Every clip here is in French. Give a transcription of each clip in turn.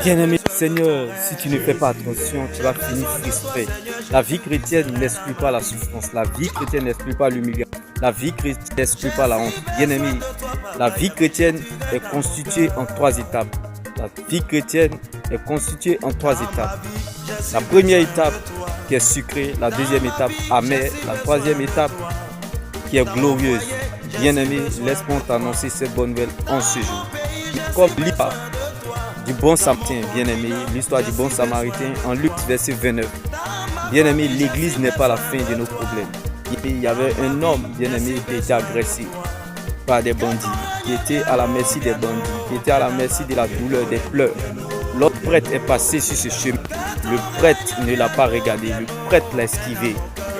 Bien-aimé Seigneur, si tu ne fais pas attention, tu vas finir frustré. La vie chrétienne n'exclut pas la souffrance. La vie chrétienne n'exclut pas l'humiliation. La vie chrétienne n'exclut pas la honte. Bien-aimé, la vie chrétienne est constituée en 3 étapes. La vie chrétienne est constituée en 3 étapes. La première étape qui est sucrée, la deuxième étape amère, la troisième étape qui est glorieuse. Bien-aimé, laisse-moi t'annoncer cette bonne nouvelle en ce jour. Comme l'histoire du bon samaritain, bien-aimé, l'histoire du bon samaritain en Luc verset 29. Bien-aimé, l'église n'est pas la fin de nos problèmes. Il y avait un homme, bien-aimé, qui était agressé par des bandits, qui était à la merci des bandits, qui était à la merci de la douleur, des pleurs. L'autre prêtre est passé sur ce chemin. Le prêtre ne l'a pas regardé, le prêtre l'a esquivé.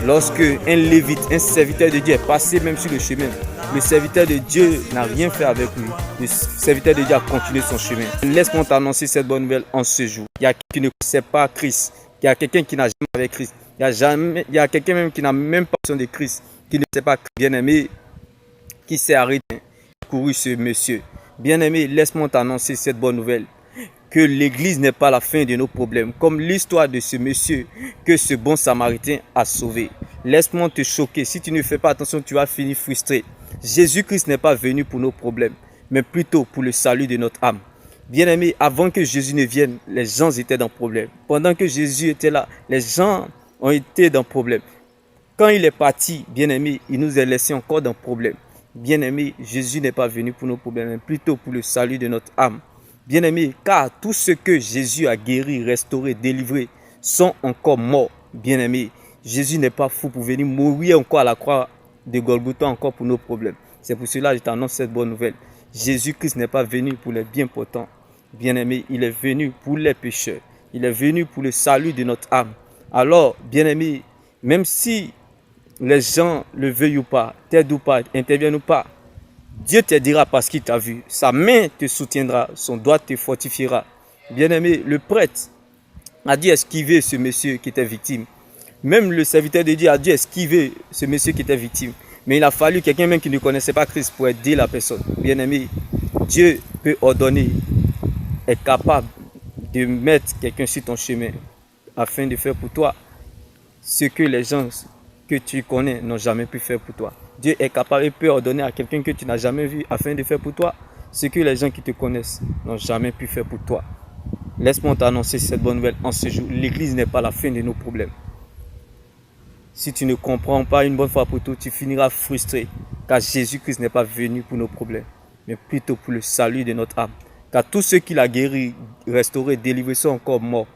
Lorsque un lévite, un serviteur de Dieu est passé même sur le chemin, le serviteur de Dieu n'a rien fait avec lui. Le serviteur de Dieu a continué son chemin. Laisse-moi t'annoncer cette bonne nouvelle en ce jour. Il y a quelqu'un qui ne connaît pas Christ. Il y a quelqu'un qui n'a jamais avec Christ. Il y a quelqu'un même qui n'a même pas besoin de Christ, qui ne sait pas bien-aimé, qui s'est arrêté, couru ce monsieur. Bien-aimé, laisse-moi t'annoncer cette bonne nouvelle. Que l'église n'est pas la fin de nos problèmes, comme l'histoire de ce monsieur que ce bon samaritain a sauvé. Laisse-moi te choquer, si tu ne fais pas attention, tu vas finir frustré. Jésus-Christ n'est pas venu pour nos problèmes, mais plutôt pour le salut de notre âme. Bien-aimé, avant que Jésus ne vienne, les gens étaient dans le problème. Pendant que Jésus était là, les gens ont été dans le problème. Quand il est parti, bien-aimé, il nous a laissé encore dans le problème. Bien-aimé, Jésus n'est pas venu pour nos problèmes, mais plutôt pour le salut de notre âme. Bien-aimé, car tous ceux que Jésus a guéris, restaurés, délivrés sont encore morts. Bien-aimé, Jésus n'est pas fou pour venir mourir encore à la croix de Golgotha encore pour nos problèmes. C'est pour cela que je t'annonce cette bonne nouvelle. Jésus-Christ n'est pas venu pour les bien portants. Bien-aimé, il est venu pour les pécheurs. Il est venu pour le salut de notre âme. Alors, bien-aimé, même si les gens le veuillent ou pas, t'aident ou pas, interviennent ou pas, Dieu te dira parce qu'il t'a vu. Sa main te soutiendra, son doigt te fortifiera. Bien-aimé, le prêtre a dû esquiver ce monsieur qui était victime. Même le serviteur de Dieu a dû esquiver ce monsieur qui était victime. Mais il a fallu quelqu'un même qui ne connaissait pas Christ pour aider la personne. Bien-aimé, Dieu peut ordonner, est capable de mettre quelqu'un sur ton chemin afin de faire pour toi ce que les gens que tu connais n'ont jamais pu faire pour toi. Dieu est capable et peut ordonner à quelqu'un que tu n'as jamais vu afin de faire pour toi ce que les gens qui te connaissent n'ont jamais pu faire pour toi. Laisse-moi t'annoncer cette bonne nouvelle en ce jour. L'église n'est pas la fin de nos problèmes. Si tu ne comprends pas une bonne fois pour toutes, tu finiras frustré. Car Jésus-Christ n'est pas venu pour nos problèmes, mais plutôt pour le salut de notre âme. Car tous ceux qu'il a guéris, restaurés, délivrés sont encore morts.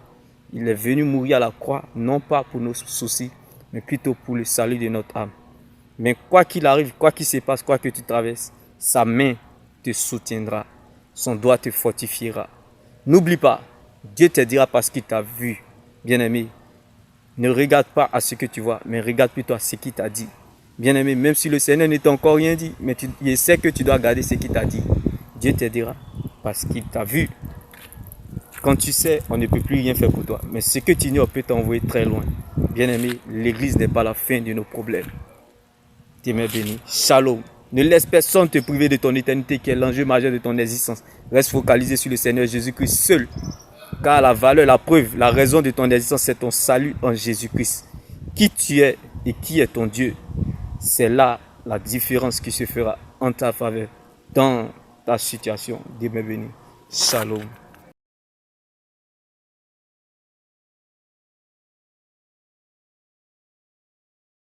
Il est venu mourir à la croix, non pas pour nos soucis, mais plutôt pour le salut de notre âme. Mais quoi qu'il arrive, quoi qu'il se passe, quoi que tu traverses, sa main te soutiendra, son doigt te fortifiera. N'oublie pas, Dieu te dira parce qu'il t'a vu. Bien-aimé, ne regarde pas à ce que tu vois, mais regarde plutôt à ce qu'il t'a dit. Bien-aimé, même si le Seigneur ne t'a encore rien dit, mais il sait que tu dois garder ce qu'il t'a dit. Dieu te dira parce qu'il t'a vu. Quand tu sais, on ne peut plus rien faire pour toi. Mais ce que tu ignores peut t'envoyer très loin. Bien-aimé, l'église n'est pas la fin de nos problèmes. Dieu m'est béni. Shalom. Ne laisse personne te priver de ton éternité qui est l'enjeu majeur de ton existence. Reste focalisé sur le Seigneur Jésus-Christ seul. Car la valeur, la preuve, la raison de ton existence, c'est ton salut en Jésus-Christ. Qui tu es et qui est ton Dieu, c'est là la différence qui se fera en ta faveur dans ta situation. Dieu m'est béni. Shalom.